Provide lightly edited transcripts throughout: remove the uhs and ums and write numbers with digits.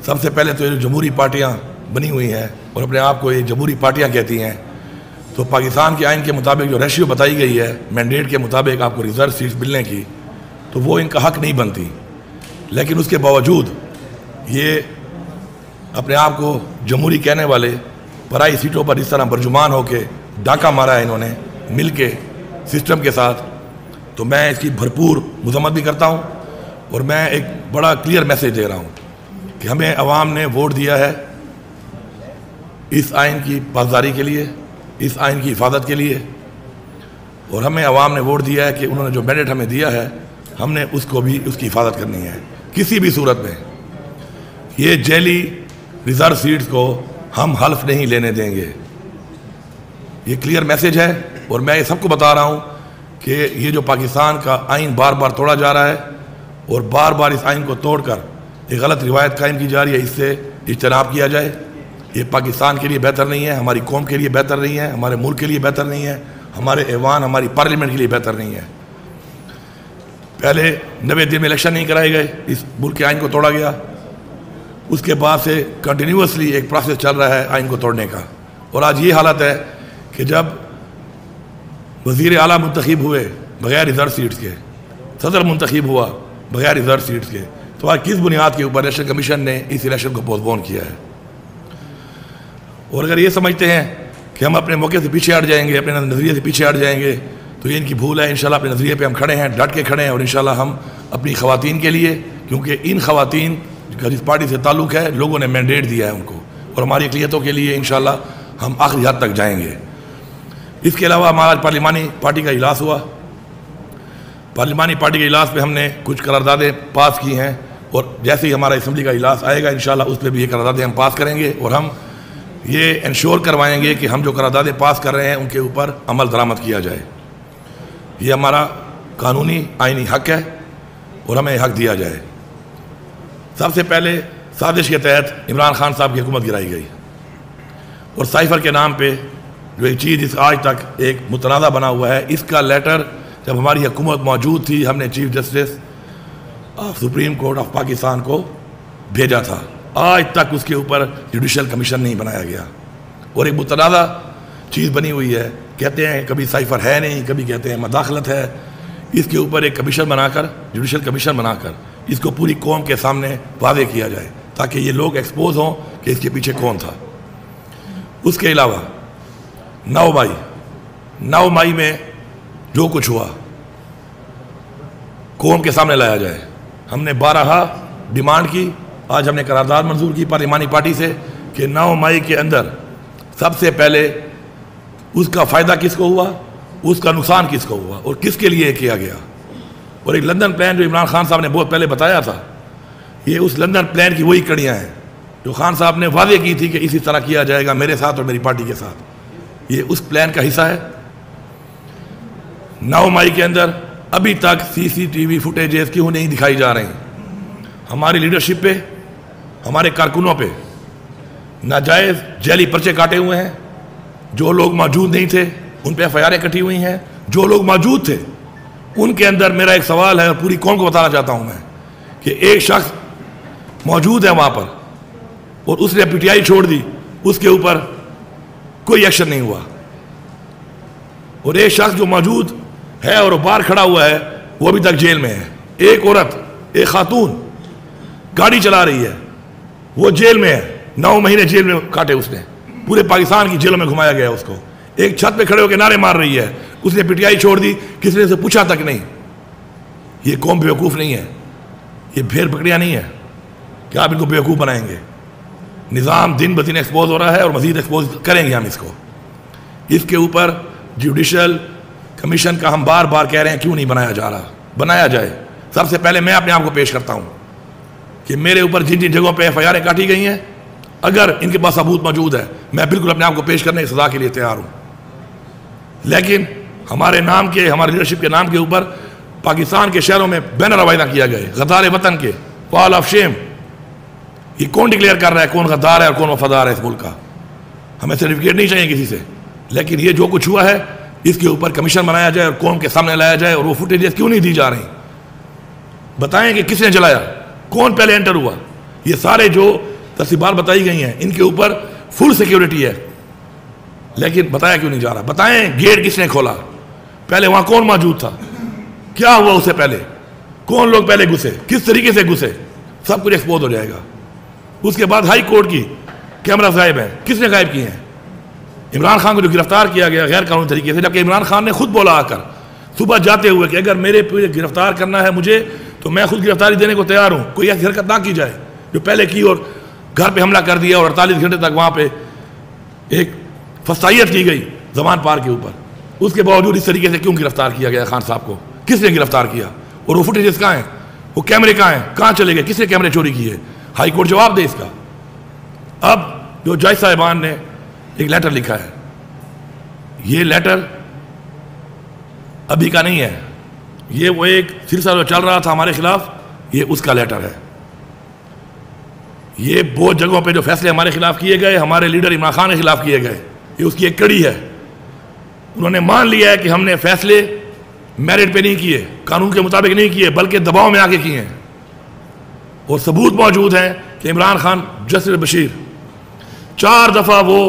सबसे पहले तो ये जमहूरी पार्टियाँ बनी हुई हैं और अपने आप को ये जमहूरी पार्टियाँ कहती हैं, तो पाकिस्तान के आइन के मुताबिक जो रेशियो बताई गई है मैंडेट के मुताबिक आपको रिज़र्व सीट्स मिलने की, तो वो इनका हक नहीं बनती। लेकिन उसके बावजूद ये अपने आप को जमहूरी कहने वाले पराई सीटों पर इस तरह बरजुमान होकर डाका मारा है इन्होंने मिल के सिस्टम के साथ। तो मैं इसकी भरपूर मजम्मत भी करता हूँ और मैं एक बड़ा क्लियर मैसेज दे रहा हूँ कि हमें अवाम ने वोट दिया है इस आइन की पासदारी के लिए, इस आइन की हिफाजत के लिए, और हमें अवाम ने वोट दिया है कि उन्होंने जो मैंडेट हमें दिया है हमने उसको भी उसकी हिफाजत करनी है किसी भी सूरत में। ये जेली रिजर्व सीट्स को हम हल्फ नहीं लेने देंगे, ये क्लियर मैसेज है। और मैं ये सबको बता रहा हूँ कि ये जो पाकिस्तान का आइन बार बार तोड़ा जा रहा है और बार बार इस आइन को तोड़कर एक गलत रिवायत कायम की जा रही है, इससे इज्तनाब किया जाए। ये पाकिस्तान के लिए बेहतर नहीं है, हमारी कौम के लिए बेहतर नहीं है, हमारे मुल्क के लिए बेहतर नहीं है, हमारे ऐवान हमारी पार्लियामेंट के लिए बेहतर नहीं है। पहले 90 दिन में इलेक्शन नहीं कराए गए, इस मुल्क के आइन को तोड़ा गया। उसके बाद से कंटिन्यूसली एक प्रोसेस चल रहा है आइन को तोड़ने का। और आज ये हालत है कि जब वज़ीर आला मुंतखब हुए बगैर रिजर्व सीट्स के, सदर मुंतखब हुआ बगैर रिजर्व सीट्स के, तो आज किस बुनियाद के ऊपर इलेक्शन कमीशन ने इस इलेक्शन को पोस्टपोन किया है? और अगर ये समझते हैं कि हम अपने मौके से पीछे हट जाएंगे, अपने नज़रिए से पीछे हट जाएंगे, तो ये इनकी भूल है। इंशाल्लाह अपने नज़रिए पे हम खड़े हैं, डट के खड़े हैं। और इंशाल्लाह हम अपनी ख़वातीन के लिए, क्योंकि इन ख़वातीन का जिस पार्टी से ताल्लुक़ है लोगों ने मैंडेट दिया है उनको, और हमारी अक़लियतों के लिए इंशाल्लाह हम आखिरी हद तक जाएंगे। इसके अलावा हमारा पार्लिमानी पार्टी का इजलास हुआ। पार्लिमानी पार्टी के इजलास पे हमने कुछ करारदादें पास की हैं, और जैसे ही हमारा असम्बली का इजलास आएगा इंशाल्लाह उस पर भी ये करारदादें हम पास करेंगे। और हम ये इंश्योर करवाएंगे कि हम जो करारदादें पास कर रहे हैं उनके ऊपर अमल दरामद किया जाए। ये हमारा कानूनी आइनी हक है और हमें हक दिया जाए। सबसे पहले साजिश के तहत इमरान खान साहब की हुकूमत गिराई गई, और साइफर के नाम पे जो एक चीज़ इस आज तक एक मुतनाज़ा बना हुआ है, इसका लेटर जब हमारी हुकूमत मौजूद थी हमने chief justice of supreme court of Pakistan को भेजा था। आज तक उसके ऊपर जुडिशल कमीशन नहीं बनाया गया, और एक मुतनाज़ा चीज़ बनी हुई है। कहते हैं कभी साइफर है नहीं, कभी कहते हैं मदाखलत है। इसके ऊपर एक कमीशन बनाकर, जुडिशल कमीशन बनाकर इसको पूरी कौम के सामने वादे किया जाए, ताकि ये लोग एक्सपोज हों कि इसके पीछे कौन था। उसके अलावा 9 मई में जो कुछ हुआ कौम के सामने लाया जाए। हमने 12 डिमांड की, आज हमने करारदाद मंजूर की पार्लिमानी पार्टी से कि 9 मई के अंदर सबसे पहले उसका फ़ायदा किसको हुआ, उसका नुकसान किसको हुआ और किसके लिए किया गया। और एक लंदन प्लान जो इमरान खान साहब ने बहुत पहले बताया था, ये उस लंदन प्लान की वही कड़ियाँ हैं जो खान साहब ने वादे की थी कि इसी तरह किया जाएगा मेरे साथ और मेरी पार्टी के साथ। ये उस प्लान का हिस्सा है। 9 मई के अंदर अभी तक CCTV फुटेजेस क्यों नहीं दिखाई जा रही? हमारी लीडरशिप पे, हमारे कारकुनों पे नाजायज़ जैली पर्चे काटे हुए हैं। जो लोग मौजूद नहीं थे उन पे FIR कटी हुई हैं। जो लोग मौजूद थे उनके अंदर मेरा एक सवाल है और पूरी कौम को बताना चाहता हूं मैं कि एक शख्स मौजूद है वहां पर और उसने PTI छोड़ दी, उसके ऊपर कोई एक्शन नहीं हुआ। और एक शख्स जो मौजूद है और बाहर खड़ा हुआ है वो अभी तक जेल में है। एक औरत, एक खातून गाड़ी चला रही है, वो जेल में है। 9 महीने जेल में काटे उसने, पूरे पाकिस्तान की जेलों में घुमाया गया उसको। एक छत पे खड़े होकर नारे मार रही है, उसने PTI छोड़ दी, किसी ने से पूछा तक नहीं। ये कौम बेवकूफ़ नहीं है, ये भेड़ बकरियां नहीं है कि आप इनको बेवकूफ़ बनाएंगे। निज़ाम दिन ब दिन एक्सपोज हो रहा है और मज़ीद एक्सपोज करेंगे हम इसको। इसके ऊपर जुडिशल कमीशन का हम बार बार कह रहे हैं क्यों नहीं बनाया जा रहा? बनाया जाए। सबसे पहले मैं अपने आप को पेश करता हूं कि मेरे ऊपर जिन जिन जगहों पे FIR काटी गई हैं, अगर इनके पास सबूत मौजूद है मैं बिल्कुल अपने आप को पेश करने की सजा के लिए तैयार हूं। लेकिन हमारे नाम के, हमारी लीडरशिप के नाम के ऊपर पाकिस्तान के शहरों में बैनर आवाज़ किया गए गद्दार वतन के, वॉल ऑफ शेम। ये कौन डिक्लेयर कर रहा है कौन गद्दार है और कौन वफादार है इस मुल्क का? हमें सर्टिफिकेट नहीं चाहिए किसी से, लेकिन ये जो कुछ हुआ है इसके ऊपर कमीशन बनाया जाए और कौम के सामने लाया जाए। और वो फुटेजेस क्यों नहीं दी जा रही? बताएं कि किसने जलाया, कौन पहले एंटर हुआ। ये सारे जो तफसीलात बताई गई हैं, इनके ऊपर फुल सिक्योरिटी है, लेकिन बताया क्यों नहीं जा रहा? बताएं गेट किसने खोला, पहले वहां कौन मौजूद था, क्या हुआ उससे पहले, कौन लोग पहले घुसे, किस तरीके से घुसे, सब कुछ एक्सपोज हो जाएगा। उसके बाद हाई कोर्ट की कैमरा गायब है, किसने गायब किए हैं? इमरान खान को जो गिरफ्तार किया गया गैर कानूनी तरीके से, जबकि इमरान खान ने खुद बोला आकर सुबह जाते हुए कि अगर मेरे पे गिरफ्तार करना है मुझे तो मैं खुद गिरफ्तारी देने को तैयार हूं, कोई ऐसी हरकत ना की जाए जो पहले की और घर पे हमला कर दिया और 48 घंटे तक वहां पे एक फसाइयत की गई जमान पार के ऊपर। उसके बावजूद इस तरीके से क्यों गिरफ्तार किया गया खान साहब को? किसने गिरफ्तार किया? और वो फुटेजेस कहाँ हैं, वो कैमरे कहाँ हैं, कहाँ चले गए, किसने कैमरे चोरी किए? हाई कोर्ट जवाब दे इसका। अब जो जज साहिबान ने एक लेटर लिखा है, ये लेटर अभी का नहीं है, ये वो एक सिलसिला जो चल रहा था हमारे खिलाफ, ये उसका लेटर है। ये बहुत जगहों पे जो फैसले हमारे खिलाफ किए गए, हमारे लीडर इमरान खान के खिलाफ किए गए, ये उसकी एक कड़ी है। उन्होंने मान लिया है कि हमने फैसले मेरिट पे नहीं किए, कानून के मुताबिक नहीं किए, बल्कि दबाव में आके किए हैं। और सबूत मौजूद हैं कि इमरान खान, जस्टिस बशीर 4 दफा वो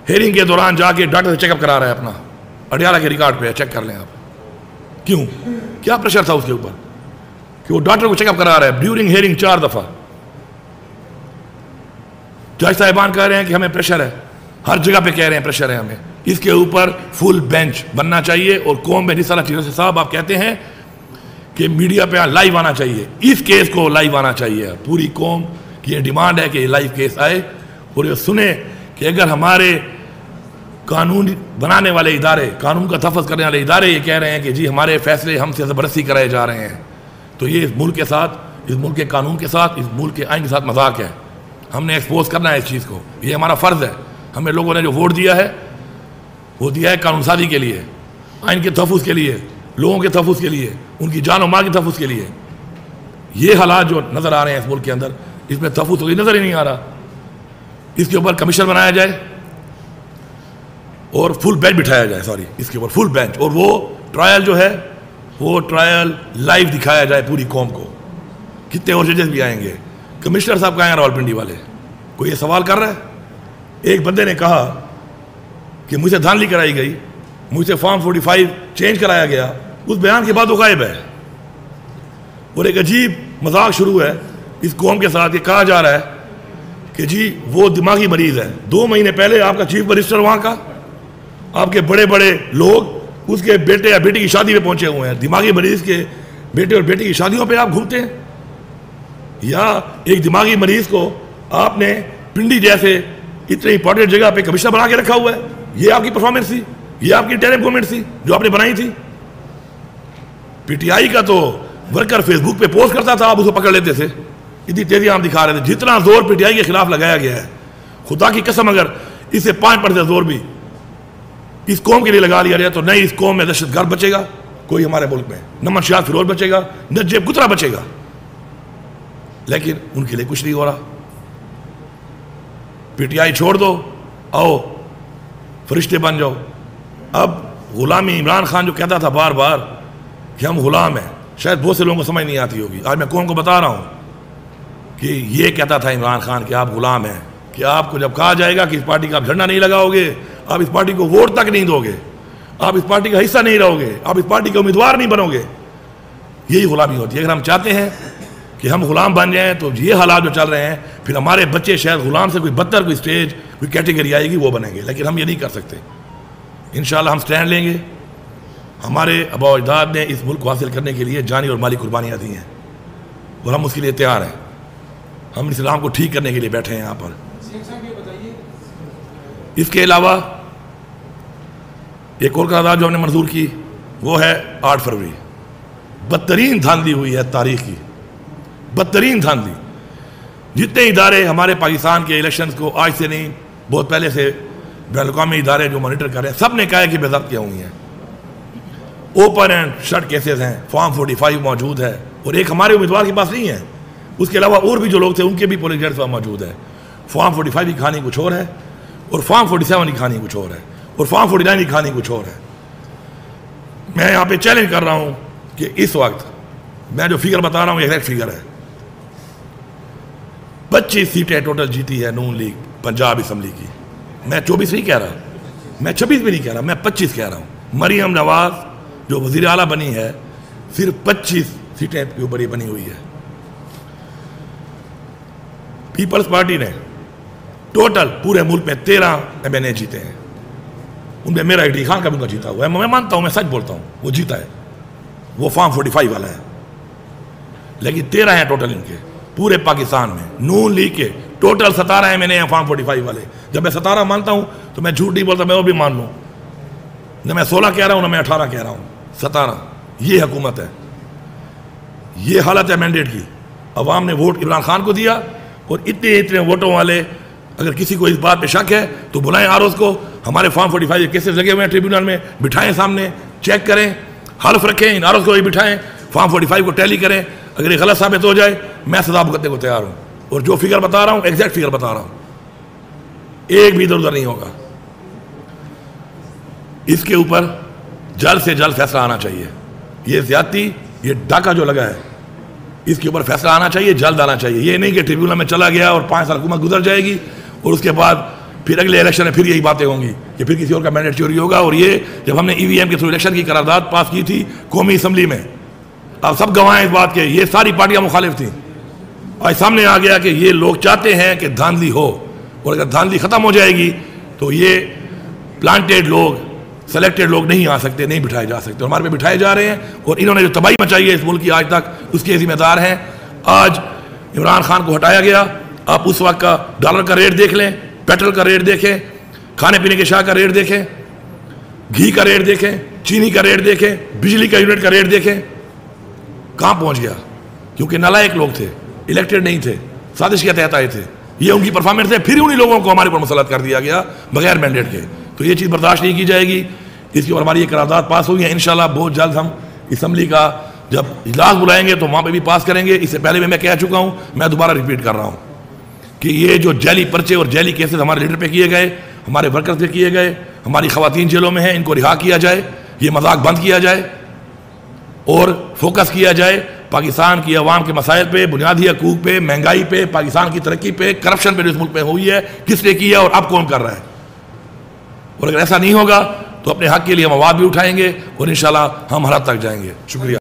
हेयरिंग के दौरान जाके डॉक्टर से चेकअप करा रहा है अपना, अडियाला के रिकॉर्ड पे, चेक कर लें आप। क्यों, क्या प्रेशर था उसके ऊपर कि वो डॉक्टर को चेकअप करा रहा है ड्यूरिंग हेयरिंग 4 दफा? जज साहिबान कह रहे हैं कि हमें प्रेशर है, हर जगह पे कह रहे हैं प्रेशर है हमें, इसके ऊपर फुल बेंच बनना चाहिए। और कौम में जिस तरह चीज़ों से साहब आप कहते हैं कि मीडिया पे लाइव आना चाहिए, इस केस को लाइव आना चाहिए। पूरी कौम की ये डिमांड है कि ये लाइव केस आए और ये सुने कि अगर हमारे कानून बनाने वाले इदारे, कानून का तहफ़्फ़ुज़ करने वाले इदारे ये कह रहे हैं कि जी हमारे फैसले हमसे ज़बरदस्ती कराए जा रहे हैं, तो ये इस मुल्क के साथ, इस मुल्क के कानून के साथ, इस मुल्क के आइन के साथ मजाक है। हमने एक्सपोज करना है इस चीज़ को, ये हमारा फ़र्ज़ है। हमें लोगों ने जो वोट दिया है वो दिया है कानून साजी के लिए, आइन के तहफ़्फ़ुज़ के लिए, लोगों के तहफ़्फ़ुज़ के लिए, उनकी जान और माल के तहफ़्फ़ुज़ के लिए। ये हालात जो नज़र आ रहे हैं इस मुल्क के अंदर, इसमें तहफ़्फ़ुज़ कोई नज़र ही नहीं आ रहा। इसके ऊपर कमीशन बनाया जाए और फुल बेंच बिठाया जाए, सॉरी इसके ऊपर फुल बेंच, और वो ट्रायल जो है वो ट्रायल लाइव दिखाया जाए पूरी कौम को। कितने और जजेस भी आएंगे, कमिश्नर साहब कहाँ हैं रावलपिंडी वाले? कोई ये सवाल कर रहा है? एक बंदे ने कहा कि मुझसे धांधली कराई गई, मुझसे फॉर्म 45 चेंज कराया गया, उस बयान के बाद वो गायब है। और एक अजीब मजाक शुरू है इस कौम के साथ, ये कहा जा रहा है कि जी वो दिमागी मरीज है। 2 महीने पहले आपका चीफ मिनिस्टर वहाँ का, आपके बड़े बड़े लोग उसके बेटे या बेटी की शादी में पहुंचे हुए हैं। दिमागी मरीज के बेटे और बेटी की शादियों पे आप घूमते हैं? या एक दिमागी मरीज को आपने पिंडी जैसे इतने इंपॉर्टेंट जगह पे कमिश्नर बना के रखा हुआ है? ये आपकी परफॉर्मेंस थी, ये आपकी टेरिम गवर्नमेंट थी जो आपने बनाई थी। पीटीआई का तो वर्कर फेसबुक पे पोस्ट करता था, आप उसको पकड़ लेते थे, इतनी तेजी आप दिखा रहे थे। जितना जोर पीटीआई के खिलाफ लगाया गया है, खुदा की कसम अगर इससे 5% जोर भी इस कौम के लिए लगा लिया जाए तो नहीं इस कौम में दहशतगर्द बचेगा कोई हमारे मुल्क में, न मनशियात फिरोज बचेगा, न जेब कुतरा बचेगा। लेकिन उनके लिए कुछ नहीं हो रहा। पीटीआई छोड़ दो, आओ फरिश्ते बन जाओ। अब गुलामी, इमरान खान जो कहता था बार बार कि हम गुलाम हैं, शायद बहुत से लोगों को समझ नहीं आती होगी। आज मैं कौम को बता रहा हूँ कि ये कहता था इमरान खान कि आप गुलाम हैं, कि आपको जब कहा जाएगा कि इस पार्टी का आप झंडा नहीं लगाओगे, आप इस पार्टी को वोट तक नहीं दोगे, आप इस पार्टी का हिस्सा नहीं रहोगे, आप इस पार्टी के उम्मीदवार नहीं बनोगे, यही गुलामी होती है। अगर हम चाहते हैं कि हम गुलाम बन जाएं तो ये हालात जो चल रहे हैं, फिर हमारे बच्चे शायद गुलाम से कोई बदतर कोई स्टेज कोई कैटेगरी आएगी वो बनेंगे। लेकिन हम ये नहीं कर सकते। इंशाल्लाह हम स्टैंड लेंगे। हमारे आबा अजदाद ने इस मुल्क को हासिल करने के लिए जानी और माली कुर्बानियाँ दी हैं और हम उसके लिए तैयार हैं। हम इस्लाम को ठीक करने के लिए बैठे हैं यहाँ पर। इसके अलावा एक और करारदाद जो हमने मंजूर की वो है 8 फरवरी। बदतरीन धांधली हुई है तारीख की, बदतरीन धांधली। जितने इदारे हमारे पाकिस्तान के इलेक्शंस को आज से नहीं बहुत पहले से बैन-अल-अक़वामी इदारे जो मॉनिटर कर रहे हैं, सब ने कहा है कि बेज़ाब्तियाँ हुई हैं। ओपन एंड शट केसेस हैं, फॉर्म 45 मौजूद है और एक हमारे उम्मीदवार के पास नहीं है, उसके अलावा और भी जो लोग थे उनके भी पोलिंग एजेंट्स मौजूद है। फॉर्म 45 की कहानी कुछ और है और फॉर्म 47 की कहानी कुछ और है और फॉर्म 49 की कहानी कुछ और है। मैं यहाँ पे चैलेंज कर रहा हूँ कि इस वक्त मैं जो फिगर बता रहा हूँ एग्जैक्ट फिगर है, 25 सीटें टोटल जीती है नून लीग पंजाब असम्बली की। मैं 24 नहीं कह रहा, मैं 26 भी नहीं कह रहा, मैं 25 कह रहा हूँ। मरियम नवाज जो वज़ीर आला बनी है सिर्फ 25 सीटें के ऊपर ये बनी हुई है। पीपल्स पार्टी ने टोटल पूरे मुल्क में 13 MNA जीते हैं। उनमें मेरा ID खान का भी उनका जीता हुआ है, मैं मानता हूँ, मैं सच बोलता हूँ, वो जीता है, वो फॉर्म 45 वाला है। लेकिन 13 हैं टोटल इनके पूरे पाकिस्तान में। नून लीग के टोटल 17 MNA हैं फॉर्म 45 वाले। जब मैं 17 मानता हूँ तो मैं झूठ नहीं बोलता, मैं वो भी मान लूँ। न मैं 16 कह रहा हूँ, न मैं 18 कह रहा हूँ, 17। ये हुकूमत है, ये हालत है मैंडेट की। अवाम ने वोट इमरान खान को दिया और इतने इतने वोटों वाले, अगर किसी को इस बात पे शक है तो बुलाएं आरोज को। हमारे फॉर्म 45 केसेस लगे हुए हैं ट्रिब्यूनल में, बिठाएं सामने, चेक करें, हल्फ रखें, इन आरोज को भी बिठाएं, फॉर्म 45 को टैली करें। अगर ये गलत साबित हो जाए मैं सजा भुगतने को तैयार हूं। और जो फिगर बता रहा हूं एग्जैक्ट फिगर बता रहा हूं, एक भी इधर उधर नहीं होगा। इसके ऊपर जल्द से जल्द फैसला आना चाहिए। ये ज्यादती, ये डाका जो लगा है, इसके ऊपर फैसला आना चाहिए, जल्द आना चाहिए। ये नहीं कि ट्रिब्यूनल में चला गया और 5 साल हुकूमत गुजर जाएगी और उसके बाद फिर अगले इलेक्शन में फिर यही बातें होंगी कि फिर किसी और का मैंडेट चोरी होगा। और ये जब हमने EVM के थ्रू इलेक्शन की करारदाद पास की थी कौमी असम्बली में, अब सब गवाह इस बात के, ये सारी पार्टियां मुखालिफ थी और सामने आ गया कि ये लोग चाहते हैं कि धांधली हो, और अगर धांधली खत्म हो जाएगी तो ये प्लांटेड लोग, सेलेक्टेड लोग नहीं आ सकते, नहीं बिठाए जा सकते। हमारे पे बिठाए जा रहे हैं और इन्होंने जो तबाही मचाई है इस मुल्क की आज तक, उसके जिम्मेदार हैं। आज इमरान खान को हटाया गया, आप उस वक्त का डॉलर का रेट देख लें, पेट्रोल का रेट देखें, खाने पीने के शाह का रेट देखें, घी का रेट देखें, चीनी का रेट देखें, बिजली का यूनिट का रेट देखें, कहां पहुंच गया। क्योंकि नालायक लोग थे, इलेक्टेड नहीं थे, साजिश के तहत आए थे, ये उनकी परफॉर्मेंस है। फिर उन्हीं लोगों को हमारे ऊपर मुसल्लत कर दिया गया बगैर मैंडेट के। तो ये चीज़ बर्दाश्त नहीं की जाएगी। इसके ऊपर हमारी ये करारदाद पास हुई है। इंशाल्लाह बहुत जल्द हम असम्बली का जब इजलास बुलाएंगे तो वहाँ पे भी पास करेंगे। इससे पहले भी मैं कह चुका हूँ, मैं दोबारा रिपीट कर रहा हूँ कि ये जो जैली पर्चे और जैली केसेस हमारे लीडर पे किए गए, हमारे वर्कर्स पे किए गए, हमारी खवातीन जेलों में हैं, इनको रिहा किया जाए, ये मजाक बंद किया जाए और फोकस किया जाए पाकिस्तान की अवाम के मसाइल पे, बुनियादी हकूक पे, महंगाई पे, पाकिस्तान की तरक्की पे, करप्शन पे जो इस मुल्क में हुई है, किसने किया और अब कौन कर रहा है। और अगर ऐसा नहीं होगा तो अपने हक के लिए हम आवाज़ भी उठाएंगे और इंशाल्लाह हम हर हद तक जाएंगे। शुक्रिया।